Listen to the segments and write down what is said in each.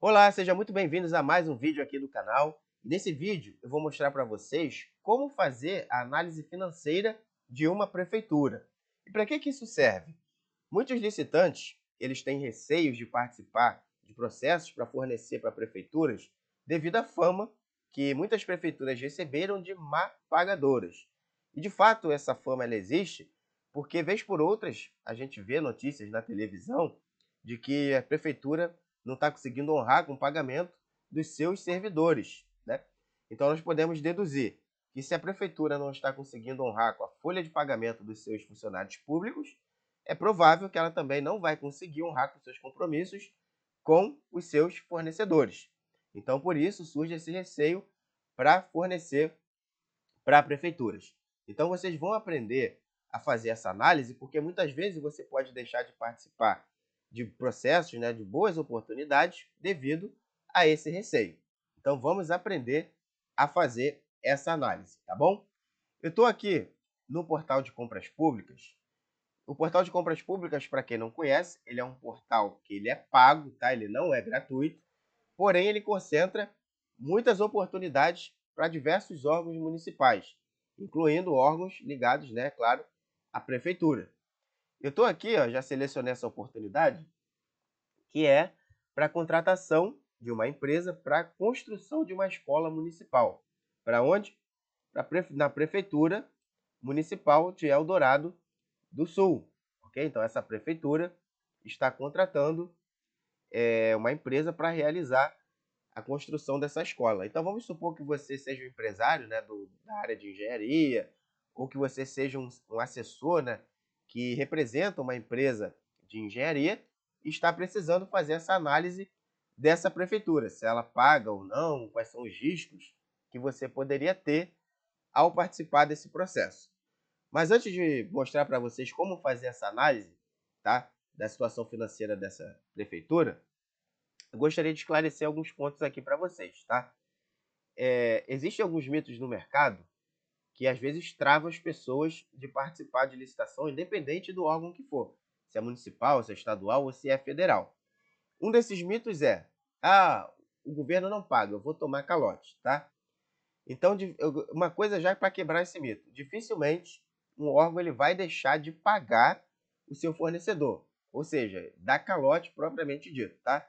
Olá, sejam muito bem-vindos a mais um vídeo aqui do canal. Nesse vídeo eu vou mostrar para vocês como fazer a análise financeira de uma prefeitura. E para que isso serve? Muitos licitantes, eles têm receios de participar de processos para fornecer para prefeituras devido à fama que muitas prefeituras receberam de má pagadoras. E de fato essa fama ela existe porque vez por outras a gente vê notícias na televisão de que a prefeitura não está conseguindo honrar com o pagamento dos seus servidores, né? Então nós podemos deduzir que se a prefeitura não está conseguindo honrar com a folha de pagamento dos seus funcionários públicos, é provável que ela também não vai conseguir honrar com seus compromissos com os seus fornecedores. Então, por isso, surge esse receio para fornecer para prefeituras. Então, vocês vão aprender a fazer essa análise, porque muitas vezes você pode deixar de participar de processos, né, de boas oportunidades, devido a esse receio. Então, vamos aprender a fazer essa análise, tá bom? Eu estou aqui no portal de compras públicas. O portal de compras públicas, para quem não conhece, ele é um portal que ele é pago, tá? Ele não é gratuito, porém ele concentra muitas oportunidades para diversos órgãos municipais, incluindo órgãos ligados, né, claro, à prefeitura. Eu estou aqui, ó, já selecionei essa oportunidade, que é para a contratação de uma empresa para a construção de uma escola municipal. Para onde? Na prefeitura municipal de Eldorado do Sul. Ok? Então, essa prefeitura está contratando uma empresa para realizar a construção dessa escola. Então, vamos supor que você seja um empresário, né, da área de engenharia, ou que você seja um assessor, né, que representa uma empresa de engenharia e está precisando fazer essa análise dessa prefeitura, se ela paga ou não, quais são os riscos que você poderia ter ao participar desse processo. Mas antes de mostrar para vocês como fazer essa análise, tá, da situação financeira dessa prefeitura, eu gostaria de esclarecer alguns pontos aqui para vocês, tá? Existem alguns mitos no mercado que às vezes travam as pessoas de participar de licitação, independente do órgão que for, se é municipal, se é estadual ou se é federal. Um desses mitos é: ah, o governo não paga, eu vou tomar calote, tá? Então, uma coisa já para quebrar esse mito: dificilmente um órgão ele vai deixar de pagar o seu fornecedor, ou seja, dar calote propriamente dito, tá?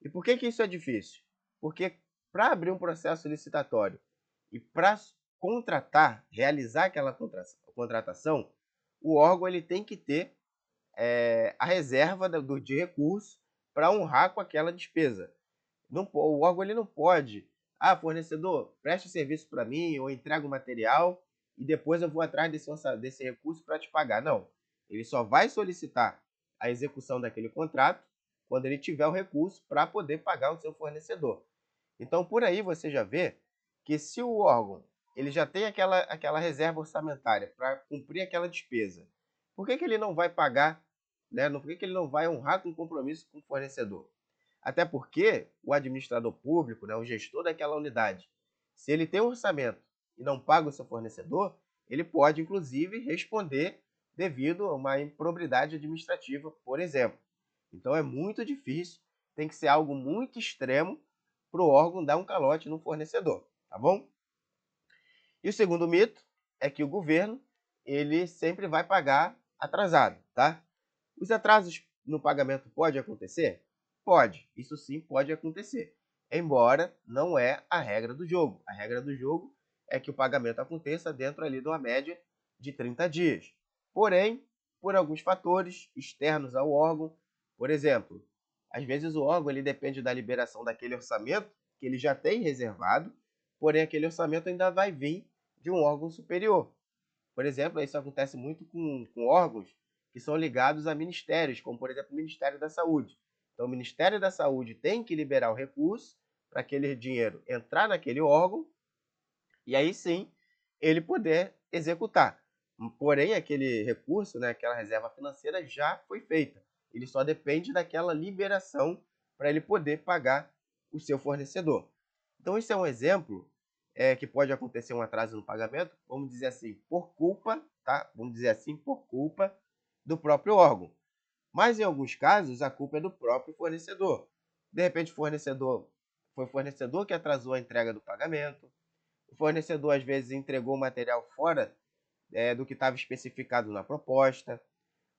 E por que isso é difícil? Porque para abrir um processo licitatório e para contratar, realizar aquela contratação, o órgão ele tem que ter a reserva de recursos para honrar com aquela despesa. O órgão ele não pode, fornecedor, preste serviço para mim ou entrega o material e depois eu vou atrás desse recurso para te pagar. Não, ele só vai solicitar a execução daquele contrato quando ele tiver o recurso para poder pagar o seu fornecedor. Então, por aí você já vê que se o órgão ele já tem aquela reserva orçamentária para cumprir aquela despesa, por que ele não vai pagar, né? Por que ele não vai honrar com compromisso com o fornecedor? Até porque o administrador público, né, o gestor daquela unidade, se ele tem um orçamento e não paga o seu fornecedor, ele pode, inclusive, responder devido a uma improbidade administrativa, por exemplo. Então é muito difícil, tem que ser algo muito extremo para o órgão dar um calote no fornecedor, tá bom? E o segundo mito é que o governo ele sempre vai pagar atrasado, tá? Os atrasos no pagamento pode acontecer? Pode, isso sim pode acontecer. Embora não é a regra do jogo. A regra do jogo é que o pagamento aconteça dentro ali de uma média de 30 dias. Porém, por alguns fatores externos ao órgão, por exemplo, às vezes o órgão ele depende da liberação daquele orçamento que ele já tem reservado, porém aquele orçamento ainda vai vir de um órgão superior. Por exemplo, isso acontece muito com órgãos que são ligados a ministérios, como por exemplo o Ministério da Saúde. Então, o Ministério da Saúde tem que liberar o recurso para aquele dinheiro entrar naquele órgão e aí sim ele poder executar. Porém, aquele recurso, né, aquela reserva financeira já foi feita. Ele só depende daquela liberação para ele poder pagar o seu fornecedor. Então, esse é um exemplo que pode acontecer um atraso no pagamento, vamos dizer assim, por culpa, tá? Vamos dizer assim, por culpa do próprio órgão. Mas em alguns casos, a culpa é do próprio fornecedor. De repente, foi o fornecedor que atrasou a entrega do pagamento. O fornecedor, às vezes, entregou o material fora do que estava especificado na proposta.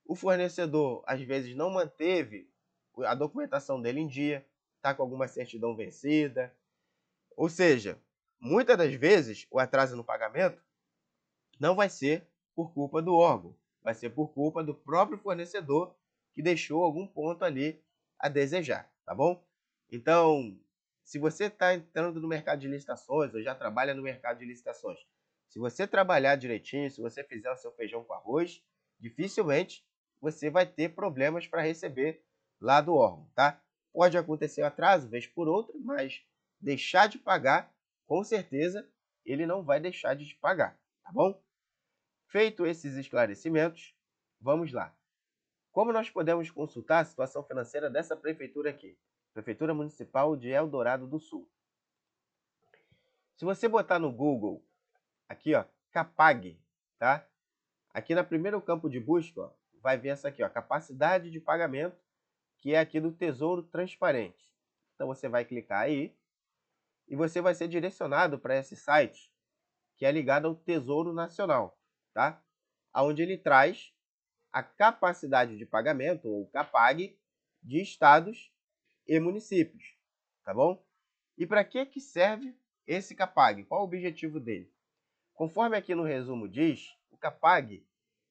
O fornecedor, às vezes, não manteve a documentação dele em dia, está com alguma certidão vencida. Ou seja, muitas das vezes, o atraso no pagamento não vai ser por culpa do órgão, vai ser por culpa do próprio fornecedor que deixou algum ponto ali a desejar, tá bom? Então, se você está entrando no mercado de licitações ou já trabalha no mercado de licitações, se você trabalhar direitinho, se você fizer o seu feijão com arroz, dificilmente você vai ter problemas para receber lá do órgão, tá? Pode acontecer atraso, vez por outra, mas deixar de pagar, com certeza, ele não vai deixar de te pagar, tá bom? Feito esses esclarecimentos, vamos lá. Como nós podemos consultar a situação financeira dessa prefeitura aqui? Prefeitura Municipal de Eldorado do Sul. Se você botar no Google, aqui ó, CAPAG, tá? Aqui no primeiro campo de busca, ó, vai ver essa aqui, ó, capacidade de pagamento, que é aqui do Tesouro Transparente. Então você vai clicar aí e você vai ser direcionado para esse site, que é ligado ao Tesouro Nacional, tá? Onde ele traz a capacidade de pagamento, ou CAPAG, de estados e municípios, tá bom? E para que serve esse CAPAG? Qual o objetivo dele? Conforme aqui no resumo diz, o CAPAG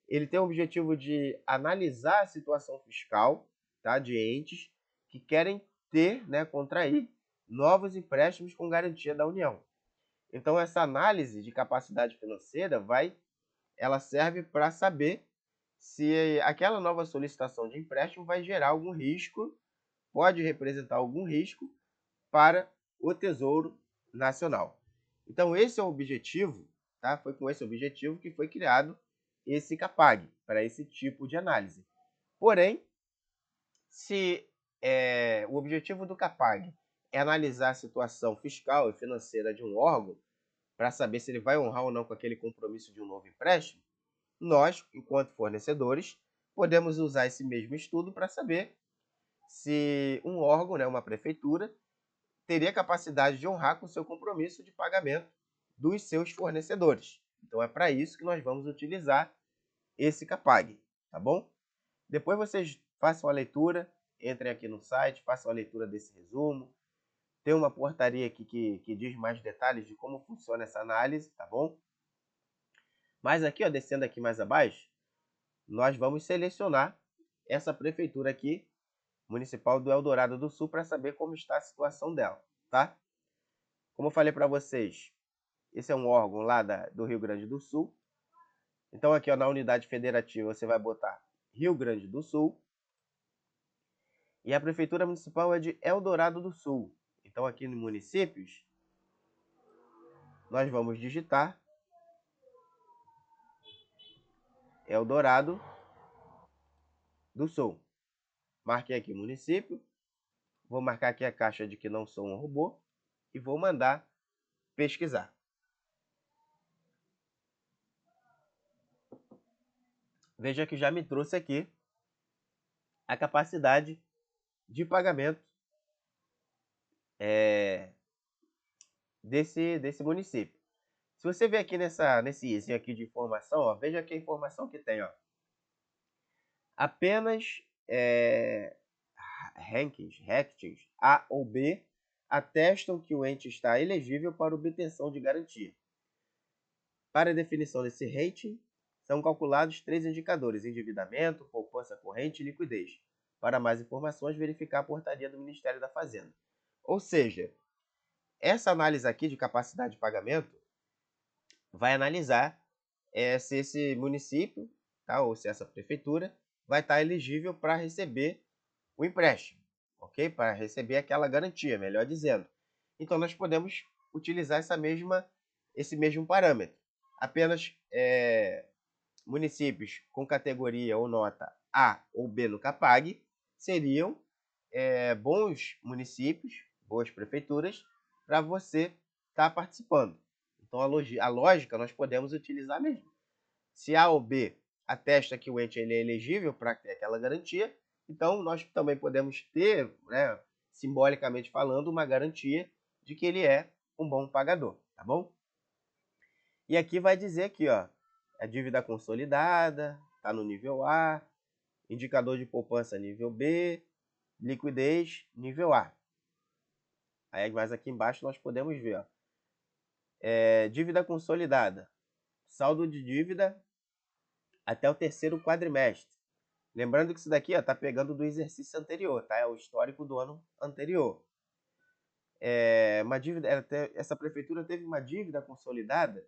ele tem o objetivo de analisar a situação fiscal, tá, de entes que querem ter, né, contrair novos empréstimos com garantia da União. Então, essa análise de capacidade financeira ela serve para saber se aquela nova solicitação de empréstimo vai gerar algum risco, pode representar algum risco para o Tesouro Nacional. Então, esse é o objetivo, tá? Foi com esse objetivo que foi criado esse CAPAG, para esse tipo de análise. Porém, se o objetivo do CAPAG é analisar a situação fiscal e financeira de um órgão, para saber se ele vai honrar ou não com aquele compromisso de um novo empréstimo, nós, enquanto fornecedores, podemos usar esse mesmo estudo para saber se um órgão, né, uma prefeitura, teria capacidade de honrar com o seu compromisso de pagamento dos seus fornecedores. Então é para isso que nós vamos utilizar esse CAPAG, tá bom? Depois vocês façam a leitura, entrem aqui no site, façam a leitura desse resumo. Tem uma portaria aqui que diz mais detalhes de como funciona essa análise, tá bom? Mas aqui, ó, descendo aqui mais abaixo, nós vamos selecionar essa prefeitura aqui, municipal do Eldorado do Sul, para saber como está a situação dela, tá? Como eu falei para vocês, esse é um órgão lá do Rio Grande do Sul. Então aqui, ó, na unidade federativa você vai botar Rio Grande do Sul. E a prefeitura municipal é de Eldorado do Sul. Então aqui nos municípios, nós vamos digitar Eldorado do Sul. Marquei aqui município. Vou marcar aqui a caixa de que não sou um robô. E vou mandar pesquisar. Veja que já me trouxe aqui a capacidade de pagamento desse município. Se você ver aqui nesse izinho aqui de informação, ó, veja aqui a informação que tem. Ó. Apenas rankings A ou B atestam que o ente está elegível para obtenção de garantia. Para a definição desse rating, são calculados 3 indicadores: endividamento, poupança corrente e liquidez. Para mais informações, verificar a portaria do Ministério da Fazenda. Ou seja, essa análise aqui de capacidade de pagamento vai analisar se esse município, tá, ou se essa prefeitura vai estar elegível para receber o empréstimo, ok? Para receber aquela garantia, melhor dizendo. Então, nós podemos utilizar esse mesmo parâmetro. Apenas municípios com categoria ou nota A ou B no CAPAG seriam bons municípios, boas prefeituras, para você estar participando. Então, a lógica nós podemos utilizar mesmo. Se A ou B atesta que o ente ele é elegível para ter aquela garantia, então nós também podemos ter, né, simbolicamente falando, uma garantia de que ele é um bom pagador, tá bom? E aqui vai dizer aqui, ó, a dívida consolidada, está no nível A, indicador de poupança nível B, liquidez nível A. Aí mais aqui embaixo nós podemos ver, ó, dívida consolidada, saldo de dívida até o terceiro quadrimestre. Lembrando que isso daqui está pegando do exercício anterior, tá? É o histórico do ano anterior. Essa prefeitura teve uma dívida consolidada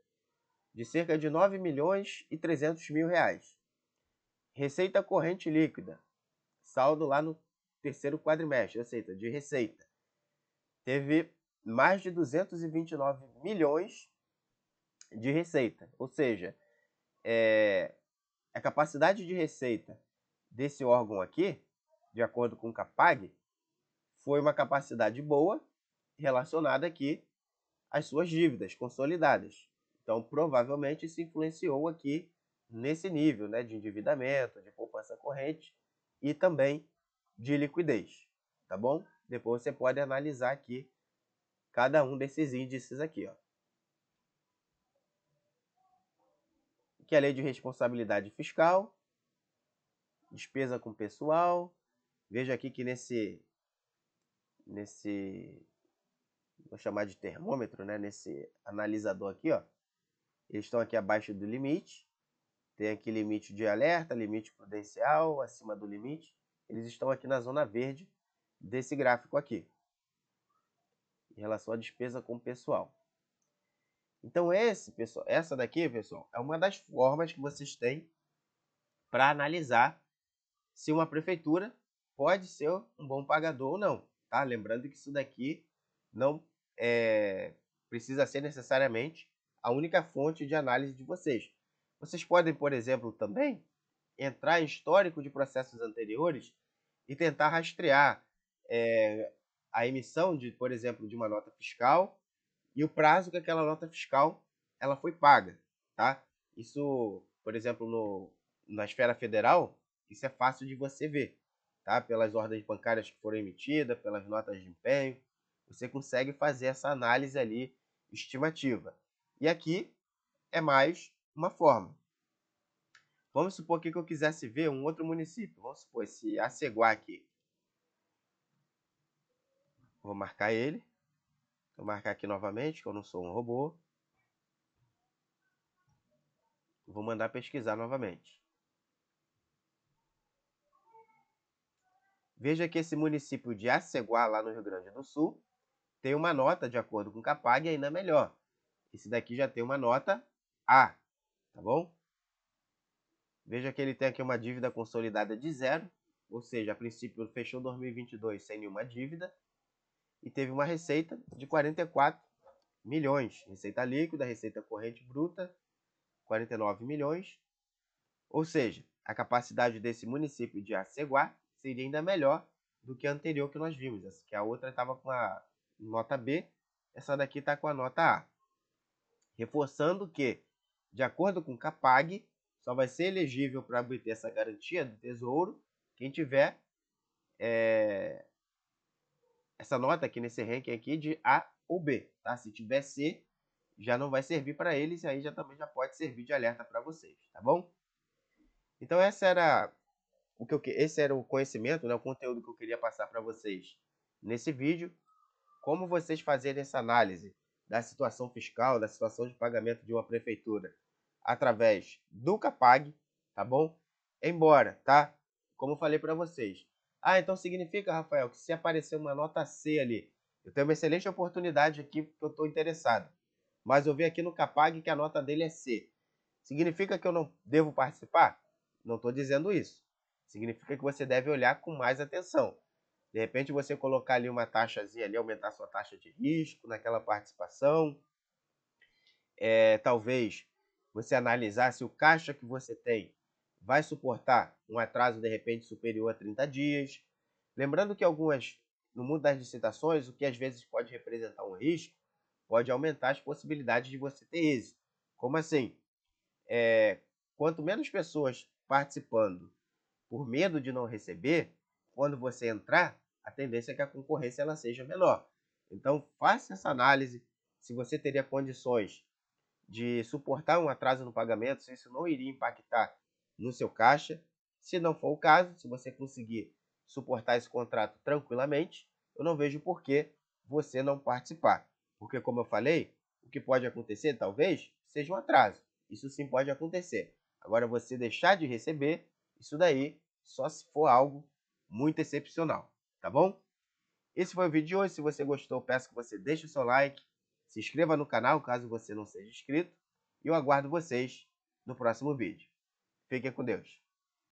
de cerca de 9 milhões e 300 mil reais. Receita corrente líquida, saldo lá no terceiro quadrimestre, receita de receita. Teve mais de 229 milhões de receita, ou seja, a capacidade de receita desse órgão aqui, de acordo com o CAPAG, foi uma capacidade boa relacionada aqui às suas dívidas consolidadas. Então, provavelmente, isso influenciou aqui nesse nível, né, de endividamento, de poupança corrente e também de liquidez, tá bom? Depois você pode analisar aqui cada um desses índices aqui, ó. Que é a lei de responsabilidade fiscal, despesa com pessoal. Veja aqui que vou chamar de termômetro, né, nesse analisador aqui, ó, eles estão aqui abaixo do limite. Tem aqui limite de alerta, limite prudencial, acima do limite. Eles estão aqui na zona verde desse gráfico aqui, em relação à despesa com pessoal. Então essa daqui, pessoal, é uma das formas que vocês têm para analisar se uma prefeitura pode ser um bom pagador ou não, tá? Lembrando que isso daqui não precisa ser necessariamente a única fonte de análise de vocês. Vocês podem, por exemplo, também entrar em histórico de processos anteriores e tentar rastrear a emissão de, por exemplo, de uma nota fiscal e o prazo que aquela nota fiscal ela foi paga, tá? Isso, por exemplo, na esfera federal, isso é fácil de você ver, tá? Pelas ordens bancárias que foram emitidas, pelas notas de empenho, você consegue fazer essa análise ali estimativa. E aqui é mais uma forma. Vamos supor que eu quisesse ver um outro município. Vamos supor esse Aceguá aqui. Vou marcar ele. Vou marcar aqui novamente, que eu não sou um robô. Vou mandar pesquisar novamente. Veja que esse município de Aceguá, lá no Rio Grande do Sul, tem uma nota, de acordo com o CAPAG, ainda melhor. Esse daqui já tem uma nota A, tá bom? Veja que ele tem aqui uma dívida consolidada de 0, ou seja, a princípio fechou 2022 sem nenhuma dívida, e teve uma receita de 44 milhões. Receita líquida, receita corrente bruta, 49 milhões. Ou seja, a capacidade desse município de Aceguá seria ainda melhor do que a anterior que nós vimos, que a outra estava com a nota B, essa daqui está com a nota A. Reforçando que, de acordo com o CAPAG, só vai ser elegível para obter essa garantia do Tesouro quem tiver essa nota aqui nesse ranking aqui de A ou B, tá? Se tiver C, já não vai servir para eles e aí também já pode servir de alerta para vocês, tá bom? Então esse era o conhecimento, né, o conteúdo que eu queria passar para vocês nesse vídeo. Como vocês fazerem essa análise da situação fiscal, da situação de pagamento de uma prefeitura através do CAPAG, tá bom? Embora, tá? Como eu falei para vocês. Ah, então significa, Rafael, que se aparecer uma nota C ali, eu tenho uma excelente oportunidade aqui porque eu estou interessado. Mas eu vi aqui no CAPAG que a nota dele é C. Significa que eu não devo participar? Não estou dizendo isso. Significa que você deve olhar com mais atenção. De repente você colocar ali uma taxazinha ali, aumentar sua taxa de risco naquela participação. Talvez você analisar se o caixa que você tem vai suportar um atraso de repente superior a 30 dias. Lembrando que no mundo das licitações, o que às vezes pode representar um risco, pode aumentar as possibilidades de você ter êxito. Como assim? Quanto menos pessoas participando por medo de não receber, quando você entrar, a tendência é que a concorrência ela seja menor. Então, faça essa análise. Se você teria condições de suportar um atraso no pagamento, se isso não iria impactar no seu caixa. Se não for o caso, se você conseguir suportar esse contrato tranquilamente, eu não vejo por que você não participar. Porque, como eu falei, o que pode acontecer, talvez, seja um atraso. Isso sim pode acontecer. Agora, você deixar de receber, isso daí só se for algo muito excepcional, tá bom? Esse foi o vídeo de hoje. Se você gostou, peço que você deixe o seu like, se inscreva no canal caso você não seja inscrito, e eu aguardo vocês no próximo vídeo. Fiquem com Deus.